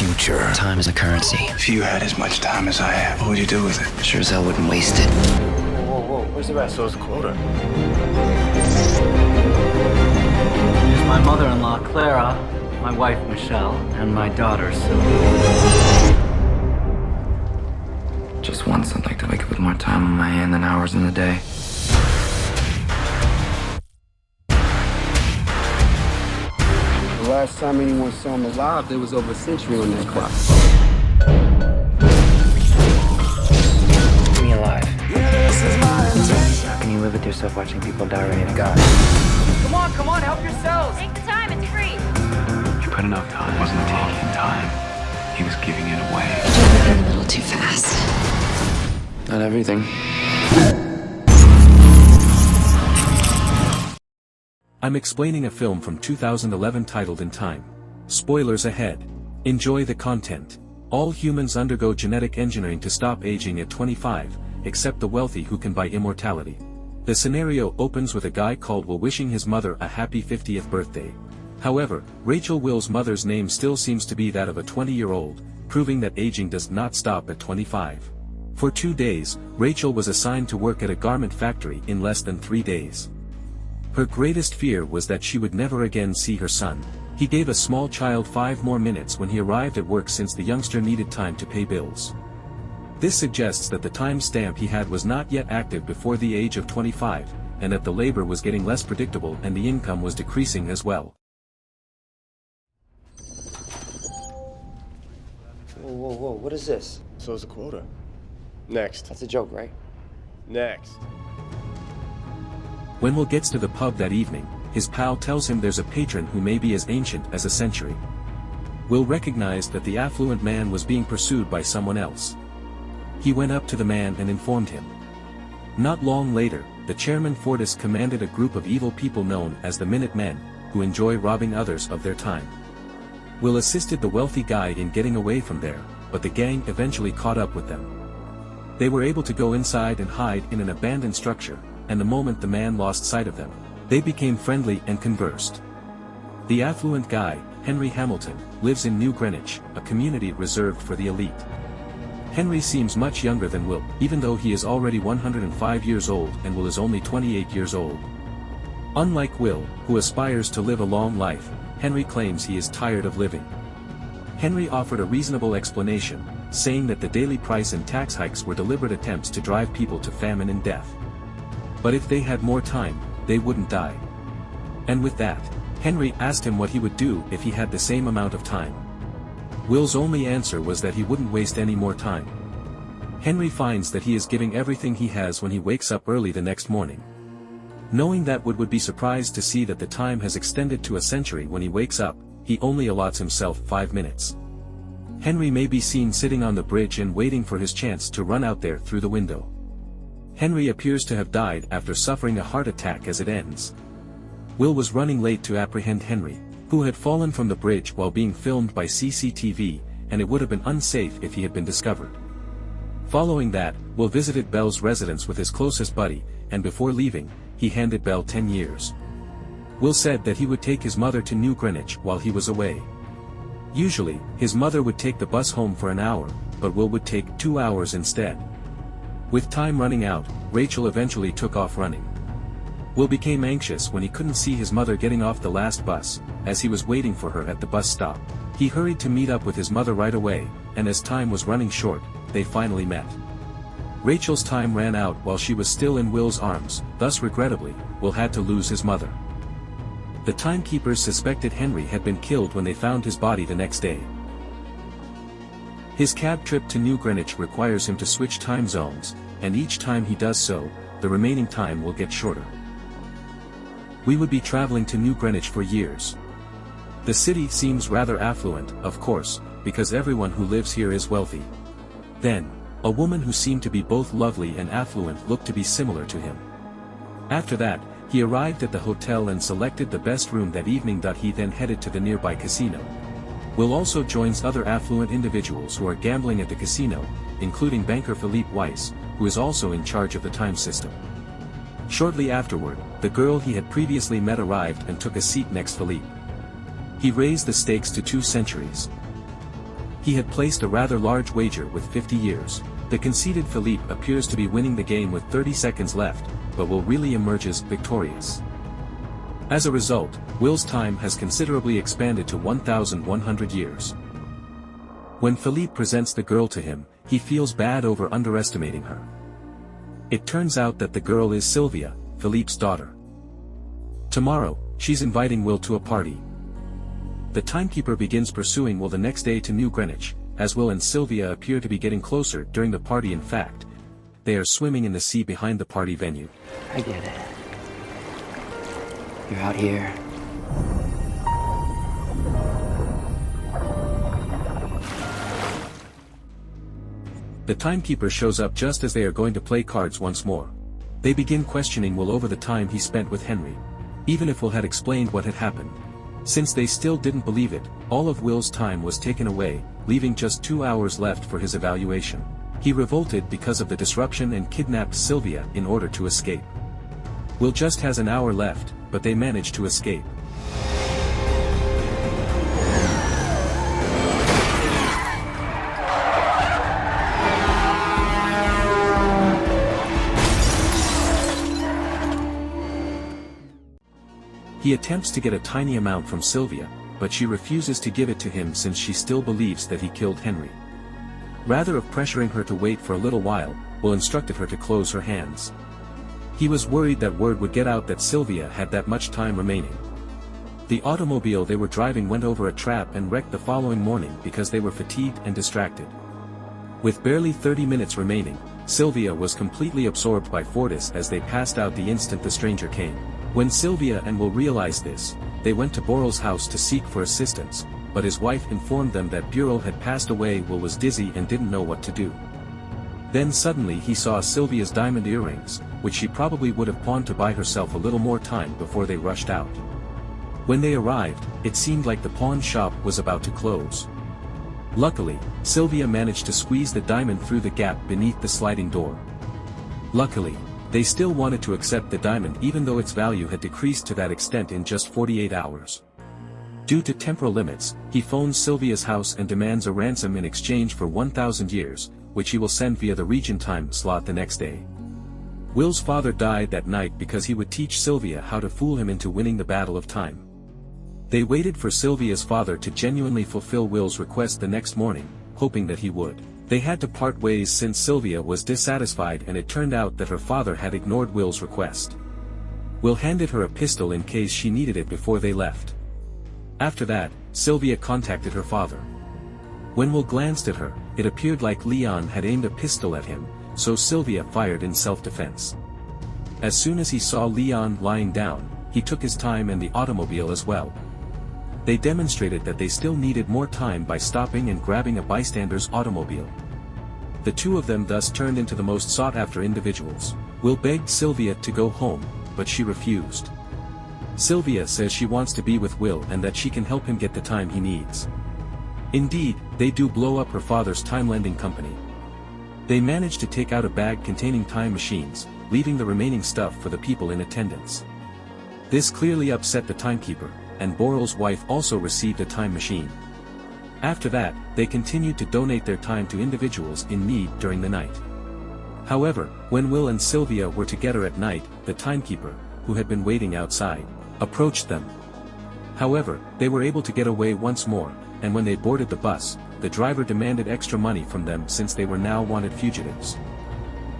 future. Time is a currency. If you had as much time as I have, what would you do with it? Sure as hell wouldn't waste it. Whoa, where's the rest? So it's a quota. Here's my mother-in-law, Clara, my wife, Michelle, and my daughter, Sylvia. Just once, I'd like to wake up with more time on my hand than hours in the day. The last time anyone saw him alive, there was over a century on that clock. Keep me alive. How can you live with yourself watching people die right in God? Come on, help yourselves! Take the time, it's free. You put enough time. It wasn't taking time. He was giving it away. You're moving a little too fast. Not everything. I'm explaining a film from 2011 titled In Time. Spoilers ahead. Enjoy the content. All humans undergo genetic engineering to stop aging at 25, except the wealthy who can buy immortality. The scenario opens with a guy called Will wishing his mother a happy 50th birthday. However, Rachel Will's mother's name still seems to be that of a 20-year-old, proving that aging does not stop at 25. For 2 days, Rachel was assigned to work at a garment factory in less than 3 days. Her greatest fear was that she would never again see her son. He gave a small child 5 more minutes when he arrived at work since the youngster needed time to pay bills. This suggests that the time stamp he had was not yet active before the age of 25, and that the labor was getting less predictable and the income was decreasing as well. Whoa, what is this? So it's a quota. Next. That's a joke, right? Next. When Will gets to the pub that evening, his pal tells him there's a patron who may be as ancient as a century. Will recognized that the affluent man was being pursued by someone else. He went up to the man and informed him. Not long later, the chairman Fortis commanded a group of evil people known as the Minutemen, who enjoy robbing others of their time. Will assisted the wealthy guy in getting away from there, but the gang eventually caught up with them. They were able to go inside and hide in an abandoned structure, and the moment the man lost sight of them, they became friendly and conversed. The affluent guy, Henry Hamilton, lives in New Greenwich, a community reserved for the elite. Henry seems much younger than Will, even though he is already 105 years old and Will is only 28 years old. Unlike Will, who aspires to live a long life, Henry claims he is tired of living. Henry offered a reasonable explanation, saying that the daily price and tax hikes were deliberate attempts to drive people to famine and death. But if they had more time, they wouldn't die. And with that, Henry asked him what he would do if he had the same amount of time. Will's only answer was that he wouldn't waste any more time. Henry finds that he is giving everything he has when he wakes up early the next morning. Knowing that Wood would be surprised to see that the time has extended to a century when he wakes up, he only allots himself 5 minutes. Henry may be seen sitting on the bridge and waiting for his chance to run out there through the window. Henry appears to have died after suffering a heart attack as it ends. Will was running late to apprehend Henry, who had fallen from the bridge while being filmed by CCTV, and it would have been unsafe if he had been discovered. Following that, Will visited Bell's residence with his closest buddy, and before leaving, he handed Bell 10 years. Will said that he would take his mother to New Greenwich while he was away. Usually, his mother would take the bus home for an hour, but Will would take 2 hours instead. With time running out, Rachel eventually took off running. Will became anxious when he couldn't see his mother getting off the last bus, as he was waiting for her at the bus stop. He hurried to meet up with his mother right away, and as time was running short, they finally met. Rachel's time ran out while she was still in Will's arms, thus regrettably, Will had to lose his mother. The timekeepers suspected Henry had been killed when they found his body the next day. His cab trip to New Greenwich requires him to switch time zones, and each time he does so, the remaining time will get shorter. We would be traveling to New Greenwich for years. The city seems rather affluent, of course, because everyone who lives here is wealthy. Then, a woman who seemed to be both lovely and affluent looked to be similar to him. After that, he arrived at the hotel and selected the best room that evening. He then headed to the nearby casino. Will also joins other affluent individuals who are gambling at the casino, including banker Philippe Weiss, who is also in charge of the time system. Shortly afterward, the girl he had previously met arrived and took a seat next Philippe. He raised the stakes to 2 centuries. He had placed a rather large wager with 50 years. The conceited Philippe appears to be winning the game with 30 seconds left, but Will really emerges victorious. As a result, Will's time has considerably expanded to 1,100 years. When Philippe presents the girl to him, he feels bad over underestimating her. It turns out that the girl is Sylvia, Philippe's daughter. Tomorrow, she's inviting Will to a party. The timekeeper begins pursuing Will the next day to New Greenwich, as Will and Sylvia appear to be getting closer during the party. In fact, they are swimming in the sea behind the party venue. I get it. You're out here. The timekeeper shows up just as they are going to play cards once more. They begin questioning Will over the time he spent with Henry. Even if Will had explained what had happened. Since they still didn't believe it, all of Will's time was taken away, leaving just 2 hours left for his evaluation. He revolted because of the disruption and kidnapped Sylvia in order to escape. Will just has an hour left, but they manage to escape. He attempts to get a tiny amount from Sylvia, but she refuses to give it to him since she still believes that he killed Henry. Rather than pressuring her to wait for a little while, Will instructed her to close her hands. He was worried that word would get out that Sylvia had that much time remaining. The automobile they were driving went over a trap and wrecked the following morning because they were fatigued and distracted. With barely 30 minutes remaining, Sylvia was completely absorbed by Fortis as they passed out the instant the stranger came. When Sylvia and Will realized this, they went to Boral's house to seek for assistance, but his wife informed them that Bural had passed away. Will was dizzy and didn't know what to do. Then suddenly he saw Sylvia's diamond earrings, which she probably would have pawned to buy herself a little more time before they rushed out. When they arrived, it seemed like the pawn shop was about to close. Luckily, Sylvia managed to squeeze the diamond through the gap beneath the sliding door. Luckily, they still wanted to accept the diamond even though its value had decreased to that extent in just 48 hours. Due to temporal limits, he phones Sylvia's house and demands a ransom in exchange for 1,000 years, which he will send via the region time slot the next day. Will's father died that night because he would teach Sylvia how to fool him into winning the Battle of Time. They waited for Sylvia's father to genuinely fulfill Will's request the next morning, hoping that he would. They had to part ways since Sylvia was dissatisfied and it turned out that her father had ignored Will's request. Will handed her a pistol in case she needed it before they left. After that, Sylvia contacted her father. When Will glanced at her, it appeared like Leon had aimed a pistol at him, so Sylvia fired in self-defense. As soon as he saw Leon lying down, he took his time and the automobile as well. They demonstrated that they still needed more time by stopping and grabbing a bystander's automobile. The two of them thus turned into the most sought-after individuals. Will begged Sylvia to go home, but she refused. Sylvia says she wants to be with Will and that she can help him get the time he needs. Indeed, they do blow up her father's time-lending company. They manage to take out a bag containing time machines, leaving the remaining stuff for the people in attendance. This clearly upset the timekeeper, and Boral's wife also received a time machine. After that, they continued to donate their time to individuals in need during the night. However, when Will and Sylvia were together at night, the timekeeper, who had been waiting outside, approached them. However, they were able to get away once more, and when they boarded the bus, the driver demanded extra money from them since they were now wanted fugitives.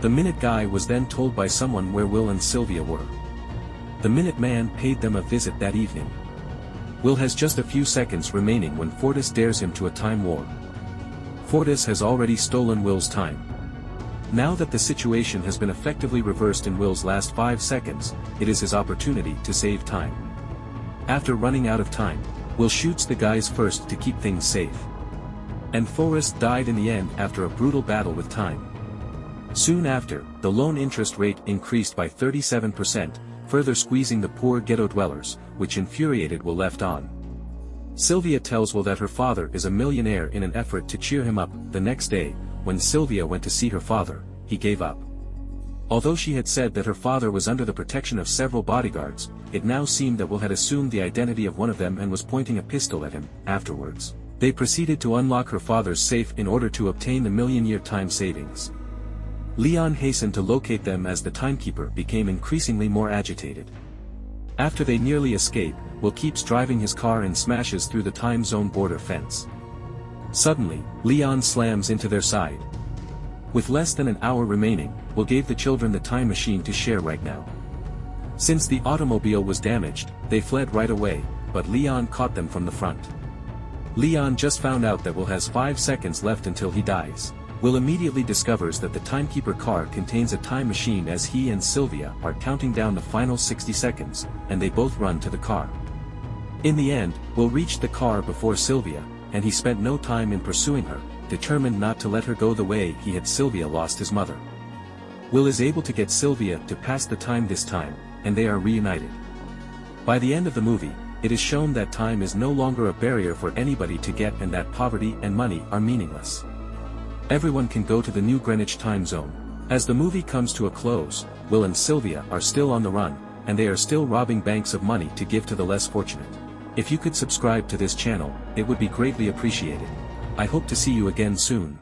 The Minute Guy was then told by someone where Will and Sylvia were. The Minute Man paid them a visit that evening. Will has just a few seconds remaining when Fortis dares him to a time war. Fortis has already stolen Will's time. Now that the situation has been effectively reversed in Will's last 5 seconds, it is his opportunity to save time. After running out of time, Will shoots the guys first to keep things safe. And Forrest died in the end after a brutal battle with time. Soon after, the loan interest rate increased by 37%, further squeezing the poor ghetto dwellers, which infuriated Will left on. Sylvia tells Will that her father is a millionaire in an effort to cheer him up. The next day, when Sylvia went to see her father, he gave up. Although she had said that her father was under the protection of several bodyguards, it now seemed that Will had assumed the identity of one of them and was pointing a pistol at him. Afterwards, They proceeded to unlock her father's safe in order to obtain the million-year time savings. Leon hastened to locate them as the timekeeper became increasingly more agitated. After they nearly escape, Will keeps driving his car and smashes through the time zone border fence. Suddenly, Leon slams into their side. With less than an hour remaining, Will gave the children the time machine to share right now. Since the automobile was damaged, they fled right away, but Leon caught them from the front. Leon just found out that Will has 5 seconds left until he dies. Will immediately discovers that the timekeeper car contains a time machine as he and Sylvia are counting down the final 60 seconds, and they both run to the car. In the end, Will reached the car before Sylvia, and he spent no time in pursuing her, determined not to let her go the way he had Sylvia lost his mother. Will is able to get Sylvia to pass the time this time, and they are reunited. By the end of the movie, it is shown that time is no longer a barrier for anybody to get and that poverty and money are meaningless. Everyone can go to the new Greenwich time zone. As the movie comes to a close, Will and Sylvia are still on the run, and they are still robbing banks of money to give to the less fortunate. If you could subscribe to this channel, it would be greatly appreciated. I hope to see you again soon.